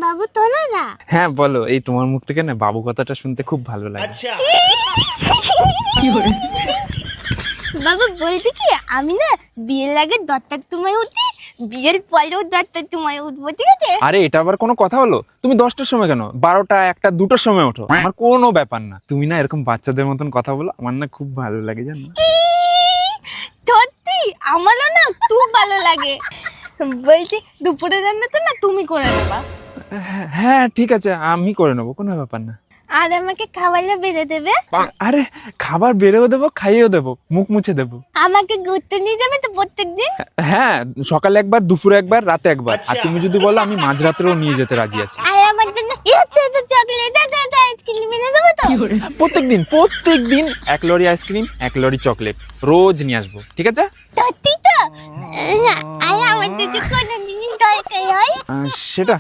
বাবু তোলো না। হ্যাঁ বলো, এই তোমার মুখ থেকে না বাবু কথাটা শুনতে খুব ভালো লাগে। বাবু বলতে কি, আমি না বিয়ের আগে দত্তার তোমায় উঠি, বিয়ের পরেও দত্তার তোমায় উঠবো, ঠিক আছে? আরে এটা আবার কোনো কথা হলো? তুমি 10টার সময় কেন, 12টা, 1টা, 2টার সময় ওঠো, আমার কোনো ব্যাপার না। তুমি না এরকম বাচ্চাদের মতন কথা বলো, আমার না খুব ভালো লাগে জানো। সত্যি আমারও না খুব ভালো লাগে। বলছি দুপুরে রান্না তো না তুমি করে দেবা। হ্যাঁ ঠিক আছে, আমি করে নেবো, কোনো ব্যাপার না। আর আমাকে খাবারটা বেড়ে দেবে। আরে খাবার বেড়েও দেবো, খাইয়েও দেবো, মুখ মুছে দেবো। আমাকে ঘুরতে নিয়ে যাবে তো প্রত্যেকদিন? হ্যাঁ, সকালে একবার, দুপুরে একবার, রাতে একবার। আর তুমি যদি বলো আমি মাঝরাতেও নিয়ে যেতে রাজি আছি। আর আমার জন্য এত এত চকলেট, এত এত আইসক্রিম এনে দেবো তো? প্রত্যেকদিন 1 লরি আইসক্রিম, 1 লরি চকলেট রোজ নিয়ে আসবো, ঠিক আছে? সত্যি তো? আর আমার যদি কোনোদিন দরকার হয়? সেটা